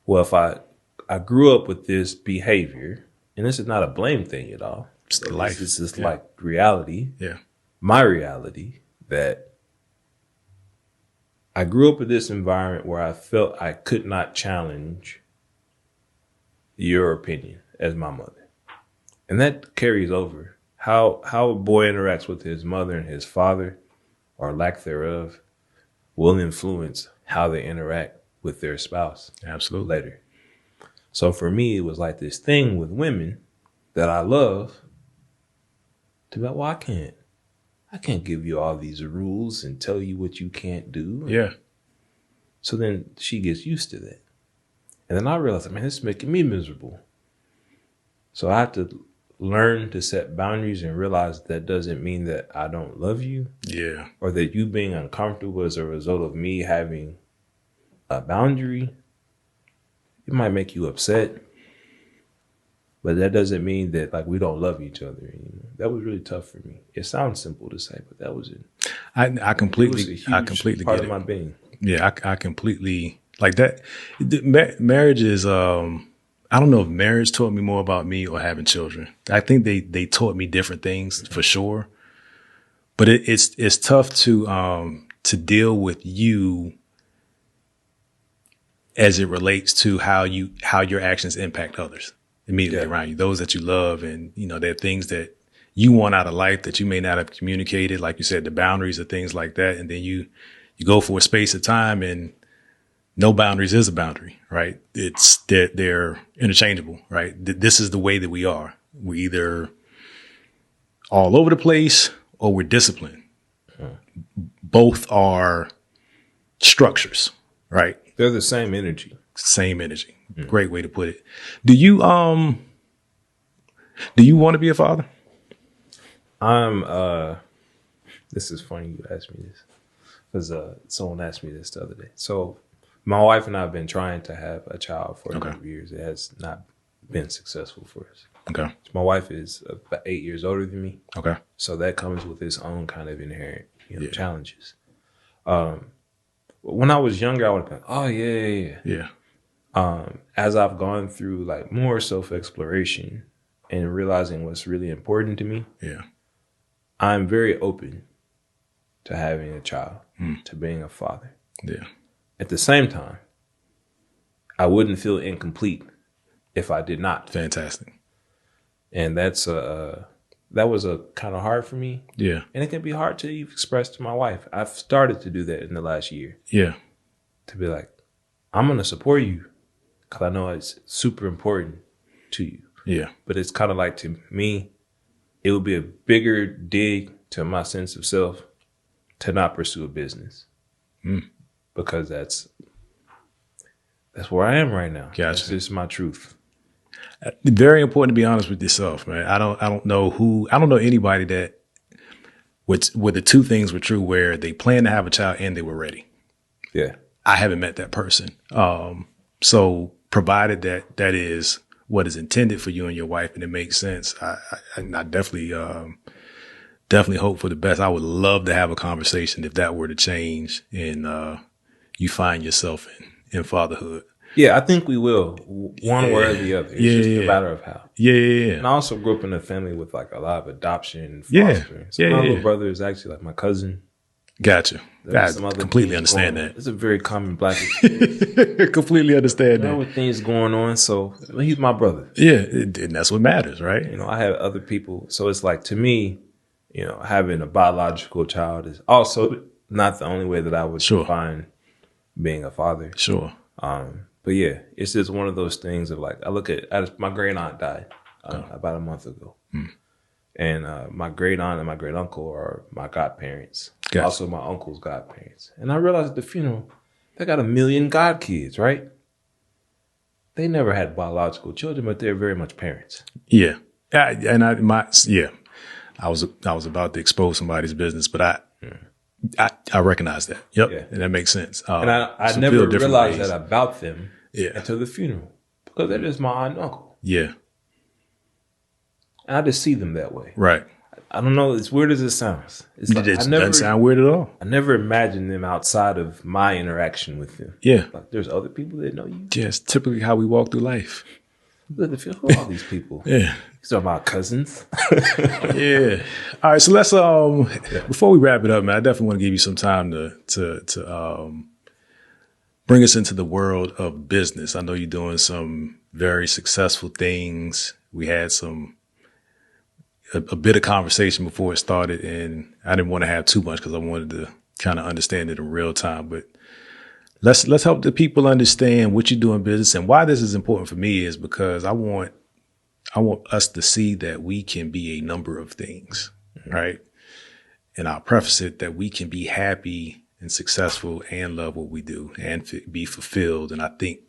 Well, if I grew up with this behavior, and this is not a blame thing at all. It's the life. It's just like reality. Yeah. My reality that I grew up in this environment where I felt I could not challenge your opinion as my mother. And that carries over. How a boy interacts with his mother and his father, or lack thereof, will influence how they interact with their spouse. Absolutely. Later. So for me, it was like this thing with women that I love to be like, well, I can't give you all these rules and tell you what you can't do. Yeah. So then she gets used to that. And then I realized, man, this is making me miserable. So I have to learn to set boundaries and realize that doesn't mean that I don't love you. Yeah. Or that you being uncomfortable as a result of me having a boundary. It might make you upset. But that doesn't mean that like we don't love each other anymore. That was really tough for me. It sounds simple to say, but that was it. I completely Part get of it. my being. Yeah, I completely like that. Marriage is, I don't know if marriage taught me more about me or having children. I think they taught me different things for sure. But it's tough to deal with you as it relates to how your actions impact others immediately around you, those that you love. And, there are things that you want out of life that you may not have communicated. Like you said, the boundaries or things like that. And then you go for a space of time and no boundaries is a boundary, right? It's they're interchangeable, right? This is the way that we are. We're either all over the place or we're disciplined. Both are structures, right? They're the same energy. Same energy. Great way to put it. Do you want to be a father? This is funny you asked me this because someone asked me this the other day. So my wife and I have been trying to have a child for a number of years. It has not been successful for us. Okay. So my wife is about 8 years older than me. Okay. So that comes with its own kind of inherent challenges. When I was younger, I would have been, oh, yeah. As I've gone through like more self-exploration and realizing what's really important to me, I'm very open to having a child, to being a father. Yeah. At the same time, I wouldn't feel incomplete if I did not. Fantastic. And that was a kind of hard for me. Yeah. And it can be hard to express to my wife. I've started to do that in the last year. Yeah. To be like, I'm going to support you because I know it's super important to you. Yeah. But it's kind of like, to me, it would be a bigger dig to my sense of self to not pursue a business. Because that's where I am right now. Gotcha. That's just my truth. Very important to be honest with yourself, man. I don't know anybody that where the two things were true, where they planned to have a child and they were ready. Yeah. I haven't met that person. So provided that is what is intended for you and your wife and it makes sense, I definitely hope for the best. I would love to have a conversation if that were to change and you find yourself in fatherhood. Yeah, I think we will, one way or the other. It's just a matter of how. Yeah. And I also grew up in a family with like a lot of adoption and fostering. So my little brother is actually like my cousin. Gotcha. I completely understand that. It's a very common Black experience. Completely understand that. With things going on, so he's my brother. Yeah, and that's what matters, right? I have other people. So it's like, to me, having a biological child is also not the only way that I would define being a father. Sure. But yeah, it's just one of those things of like, I look at my great aunt died about a month ago. And my great aunt and my great uncle are my godparents. Gotcha. Also my uncle's godparents. And I realized at the funeral, they got 1 million godkids, right? They never had biological children, but they're very much parents. Yeah. I was about to expose somebody's business, but I recognize that. Yep. Yeah. And that makes sense. And I never realized that about them until the funeral, because they're just my aunt and uncle. Yeah. And I just see them that way. Right. I don't know. As weird as it sounds. It doesn't sound weird at all. I never imagined them outside of my interaction with them. Yeah. Like, there's other people that know you. Yeah, it's typically how we walk through life. Who are all these people? Yeah. These are my cousins. Yeah. All right. So let's, before we wrap it up, man, I definitely want to give you some time to bring us into the world of business. I know you're doing some very successful things. We had a bit of conversation before it started, and I didn't want to have too much because I wanted to kind of understand it in real time. But let's help the people understand what you do in business, and why this is important for me is because I want us to see that we can be a number of things, right? And I'll preface it that we can be happy and successful and love what we do and be fulfilled. And I think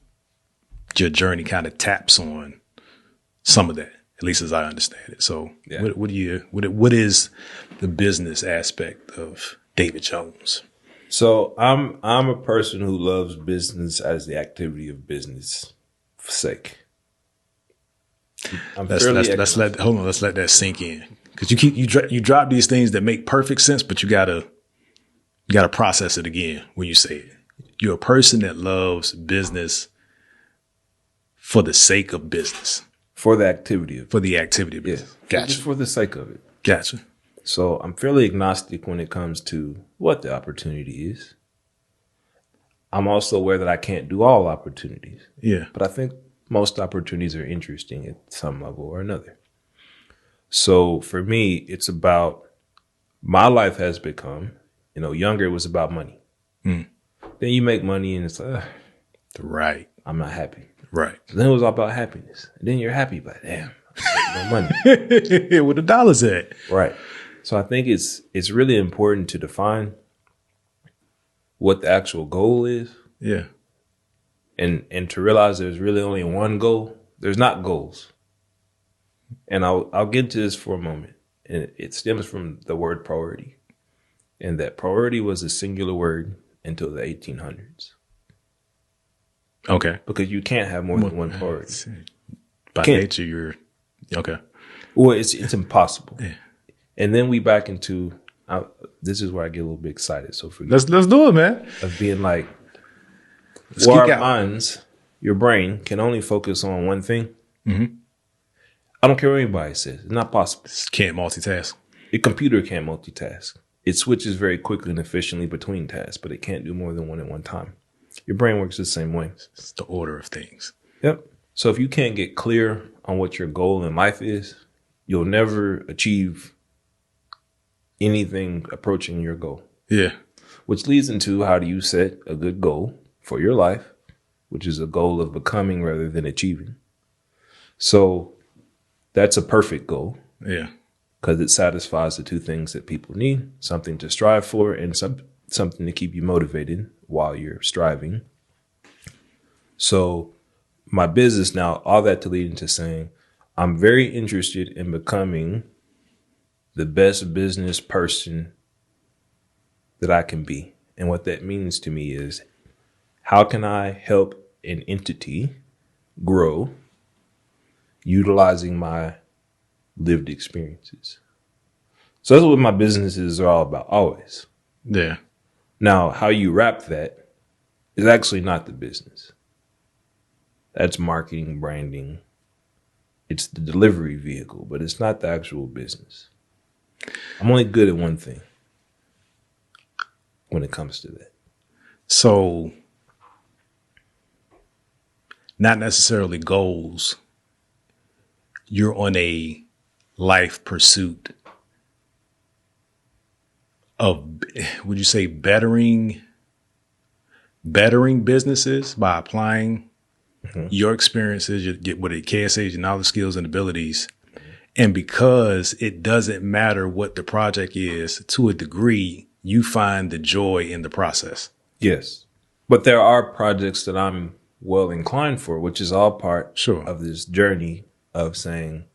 your journey kind of taps on some of that, at least as I understand it. So what is the business aspect of David Jones? So I'm a person who loves business as the activity of business sake. I'm Let's fairly let's let hold on. Let's let that sink in, because you drop these things that make perfect sense, but you gotta process it again when you say it. You're a person that loves business for the sake of business, for the activity of for the activity of business. Gotcha. just for the sake of it. Gotcha. So I'm fairly agnostic when it comes to what the opportunity is. I'm also aware that I can't do all opportunities. Yeah. But I think most opportunities are interesting at some level or another. So for me, it's about my life has become, younger it was about money. Then you make money and it's like, Right. I'm not happy. Right. So then it was all about happiness. And then you're happy, but damn, I'm making no money. Where the dollars at? Right. So I think it's really important to define what the actual goal is. Yeah. And to realize there's really only one goal. There's not goals. And I'll get into this for a moment. And it stems from the word priority. And that priority was a singular word until the 1800s. Okay. Because you can't have more than one priority. By nature, you're okay. Well, it's impossible. Yeah. And then we back into this is where I get a little bit excited. So for Let's do it, man. of being like, Let's our geek out. minds, your brain can only focus on one thing. Mm-hmm. I don't care what anybody says. It's not possible. Can't multitask. A computer can't multitask. It switches very quickly and efficiently between tasks, but it can't do more than one at one time. Your brain works the same way. It's the order of things. Yep. So if you can't get clear on what your goal in life is, you'll never achieve anything approaching your goal. Yeah. Which leads into how do you set a good goal for your life, which is a goal of becoming rather than achieving. So that's a perfect goal. Yeah. Because it satisfies the two things that people need, something to strive for and something to keep you motivated while you're striving. So my business now, all that to lead into saying, I'm very interested in becoming the best business person that I can be. And what that means to me is, how can I help an entity grow utilizing my lived experiences? So that's what my businesses are all about, always. Yeah. Now, how you wrap that is actually not the business. That's marketing, branding. It's the delivery vehicle, but it's not the actual business. I'm only good at one thing when it comes to that. So, not necessarily goals. You're on a life pursuit of, would you say, bettering businesses by applying your experiences, your KSAs, your knowledge, skills, and abilities. And because it doesn't matter what the project is, to a degree, you find the joy in the process. Yes. But there are projects that I'm well inclined for, which is all part of this journey of saying,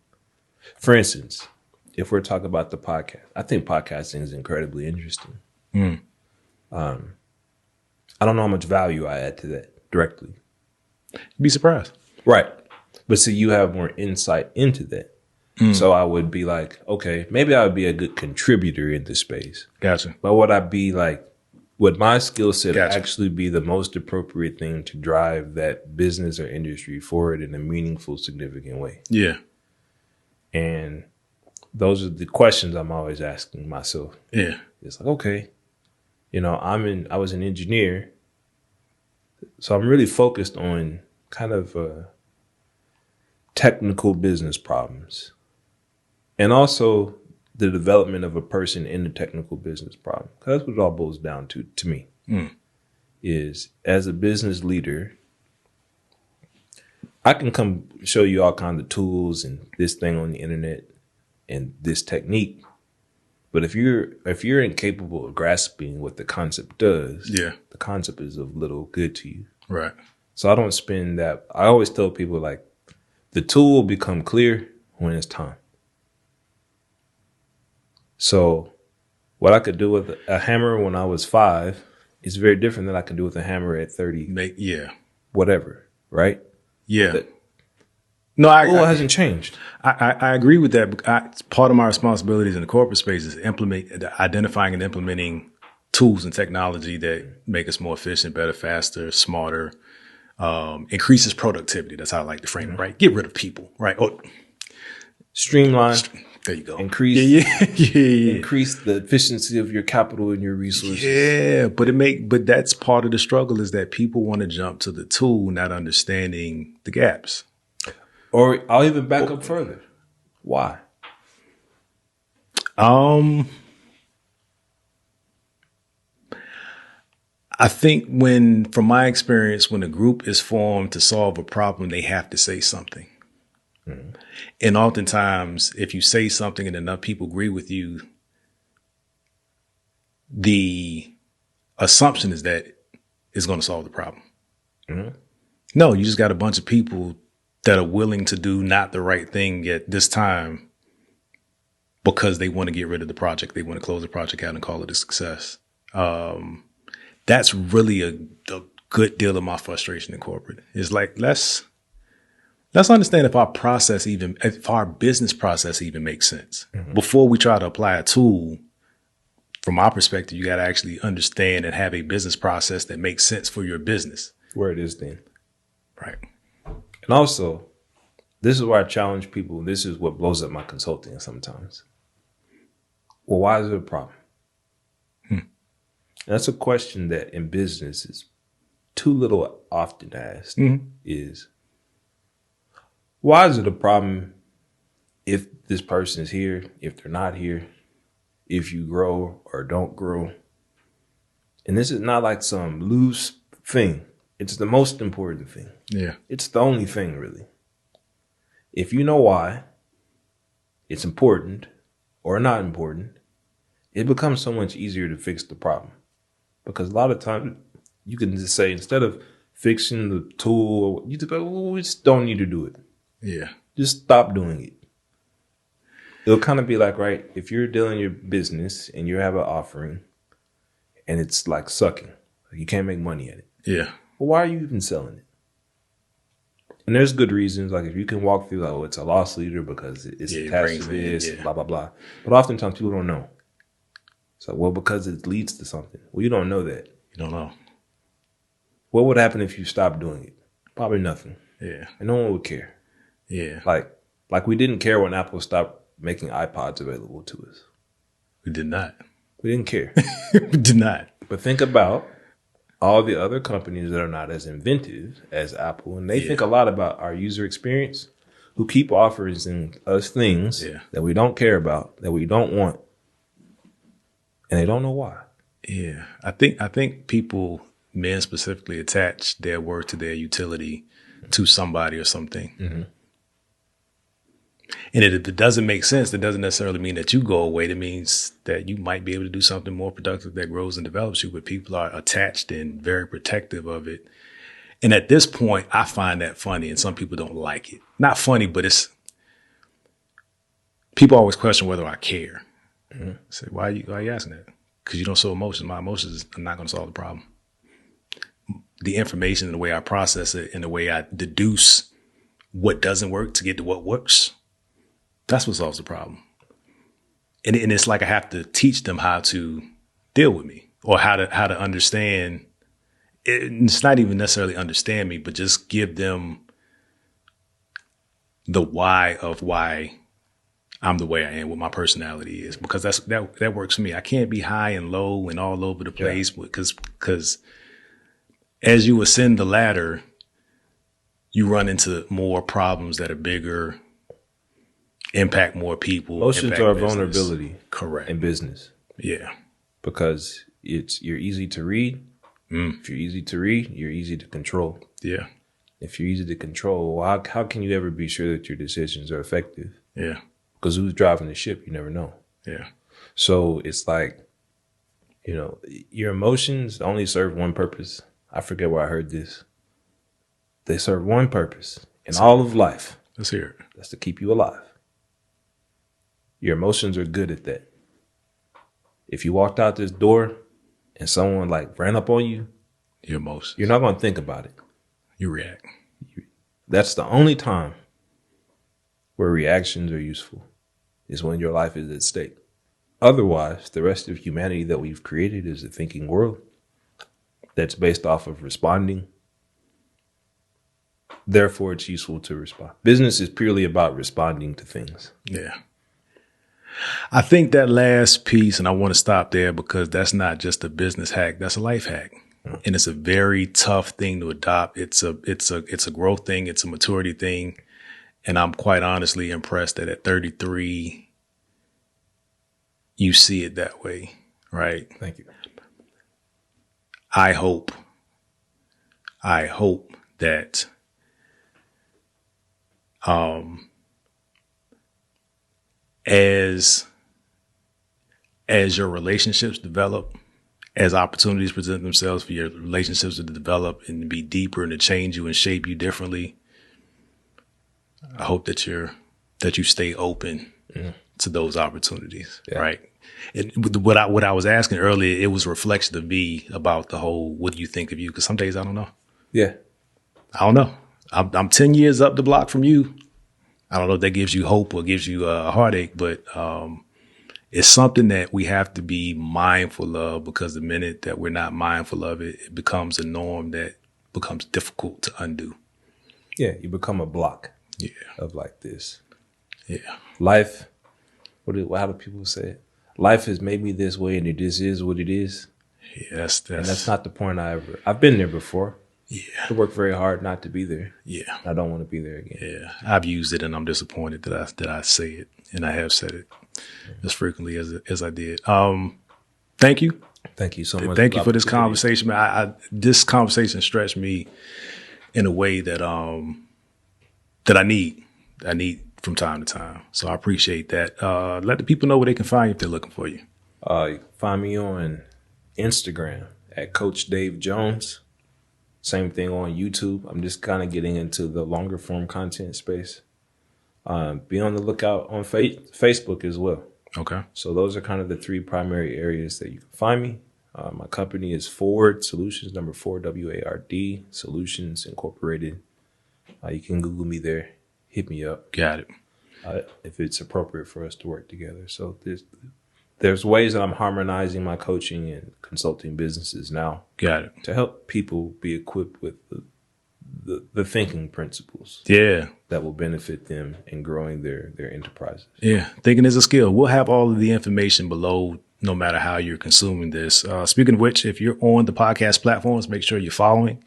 for instance, if we're talking about the podcast, I think podcasting is incredibly interesting. I don't know how much value I add to that directly. You'd be surprised. Right. But see, you have more insight into that. So I would be like, okay, maybe I would be a good contributor in this space. Gotcha. But would my skill set actually be the most appropriate thing to drive that business or industry forward in a meaningful, significant way? Yeah. And those are the questions I'm always asking myself. Yeah. It's like, okay, I was an engineer, so I'm really focused on kind of technical business problems, and also the development of a person in the technical business problem. Because that's what it all boils down to me, is as a business leader, I can come show you all kinds of tools and this thing on the internet and this technique. But if you're incapable of grasping what the concept does, the concept is of little good to you. Right. So I don't spend that. I always tell people, like, the tool will become clear when it's time. So what I could do with a hammer when I was 5 is very different than I can do with a hammer at 30. Yeah. Whatever. Right? Yeah. No, It hasn't changed. I agree with that. It's part of my responsibilities in the corporate space is identifying and implementing tools and technology that make us more efficient, better, faster, smarter, increases productivity. That's how I like to frame it, right? Get rid of people, right? Oh, Streamline. there you go. Increase Yeah. increase the efficiency of your capital and your resources. Yeah, but that's part of the struggle is that people want to jump to the tool, not understanding the gaps. Or I'll even back up further. Why? I think from my experience, when a group is formed to solve a problem, they have to say something. Mm-hmm. And oftentimes, if you say something and enough people agree with you, the assumption is that it's going to solve the problem. Mm-hmm. No, you just got a bunch of people that are willing to do not the right thing at this time because they want to get rid of the project. They want to close the project out and call it a success. That's really a good deal of my frustration in corporate. It's like, let's understand if our business process even makes sense. Mm-hmm. Before we try to apply a tool, from my perspective, you got to actually understand and have a business process that makes sense for your business. Where it is then. Right. And also, this is where I challenge people. This is what blows up my consulting sometimes. Well, why is it a problem? That's a question that in business is too little often asked is, why is it a problem if this person is here, if they're not here, if you grow or don't grow? And this is not like some loose thing. It's the most important thing. Yeah. It's the only thing, really. If you know why it's important or not important, it becomes so much easier to fix the problem. Because a lot of times you can just say, instead of fixing the tool, you just go, we just don't need to do it. Yeah. Just stop doing it. It'll kind of be like, right, if you're dealing your business and you have an offering and it's like sucking, like you can't make money at it. Yeah. Well, why are you even selling it? And there's good reasons. Like if you can walk through, like, oh, it's a loss leader because it's attached to this, blah, blah, blah. But oftentimes people don't know. So, well, because it leads to something. Well, you don't know that. You don't know. What would happen if you stopped doing it? Probably nothing. Yeah. And no one would care. Yeah. Like we didn't care when Apple stopped making iPods available to us. We did not. We didn't care. We did not. But think about all the other companies that are not as inventive as Apple. And they think a lot about our user experience, who keep offering us things that we don't care about, that we don't want. And they don't know why. Yeah. I think people, men specifically, attach their worth to their utility to somebody or something. Mm-hmm. And if it doesn't make sense, that doesn't necessarily mean that you go away. That means that you might be able to do something more productive that grows and develops you, but people are attached and very protective of it. And at this point, I find that funny, and some people don't like it. Not funny, but people always question whether I care. Mm-hmm. I say, why are you asking that? Because you don't show emotions. My emotions are not going to solve the problem. The information and the way I process it and the way I deduce what doesn't work to get to what works, that's what solves the problem. And it's like I have to teach them how to deal with me or how to understand. It's not even necessarily understand me, but just give them the why of why I'm the way I am, what my personality is, because that works for me. I can't be high and low and all over the place because as you ascend the ladder, you run into more problems that are bigger, impact more people. Emotions are vulnerability. Correct. In business. Yeah. Because you're easy to read. If you're easy to read, you're easy to control. Yeah. If you're easy to control, well, how can you ever be sure that your decisions are effective? Yeah. Because who's driving the ship, you never know. Yeah. So it's like, your emotions only serve one purpose. I forget where I heard this. They serve one purpose in all of life. Let's hear it. That's to keep you alive. Your emotions are good at that. If you walked out this door and someone ran up on you, your emotions, you're not going to think about it. You react. That's the only time where reactions are useful, is when your life is at stake. Otherwise, the rest of humanity that we've created is a thinking world that's based off of responding. Therefore, it's useful to respond. Business is purely about responding to things. Yeah. I think that last piece, and I want to stop there because that's not just a business hack, that's a life hack. And it's a very tough thing to adopt. It's a growth thing. It's a maturity thing. And I'm quite honestly impressed that at 33, you see it that way, right? Thank you. I hope that as your relationships develop, as opportunities present themselves for your relationships to develop and to be deeper and to change you and shape you differently, I hope that you stay open to those opportunities, right? And what I was asking earlier, it was a reflection of me about the whole, what do you think of you? Because some days I don't know. Yeah. I don't know. I'm 10 years up the block from you. I don't know if that gives you hope or gives you a heartache, but it's something that we have to be mindful of, because the minute that we're not mindful of it, it becomes a norm that becomes difficult to undo. Yeah, you become a block of like this. Yeah. Life, how do people say it? Life has made me this way and it just is what it is. Yes, and that's not the point I've been there before. Yeah. I work very hard not to be there. Yeah. I don't want to be there again. Yeah. I've used it and I'm disappointed that I say it, and I have said it as frequently as I did. Thank you. Thank you so much. Thank you for this conversation, man. This conversation stretched me in a way that I need from time to time. So I appreciate that. Let the people know where they can find you if they're looking for you. You can find me on Instagram at Coach Dave Jones. Same thing on YouTube. I'm just kind of getting into the longer form content space. Be on the lookout on Facebook as well. Okay. So those are kind of the three primary areas that you can find me. My company is Forward Solutions, number 4, WARD Solutions Incorporated. You can Google me there. Hit me up. Got it. If it's appropriate for us to work together. So there's ways that I'm harmonizing my coaching and consulting businesses now. Got it. To help people be equipped with the thinking principles. Yeah. That will benefit them in growing their enterprises. Yeah. Thinking is a skill. We'll have all of the information below, no matter how you're consuming this. Speaking of which, if you're on the podcast platforms, make sure you're following.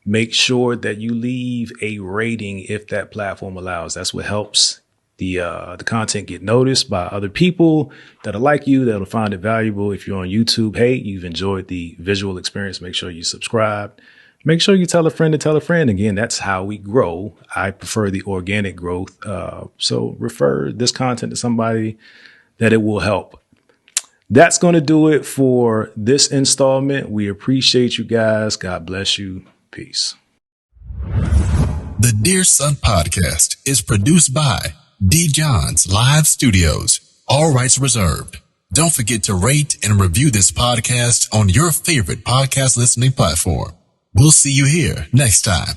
Make sure that you leave a rating if that platform allows. That's what helps the content get noticed by other people that'll like you, that'll find it valuable. If you're on YouTube, hey, you've enjoyed the visual experience, make sure you subscribe. Make sure you tell a friend to tell a friend. Again, that's how we grow. I prefer the organic growth. So refer this content to somebody that it will help. That's going to do it for this installment. We appreciate you guys. God bless you. Peace. The Dear Son podcast is produced by D. John's Live Studios. All rights reserved. Don't forget to rate and review this podcast on your favorite podcast listening platform. We'll see you here next time.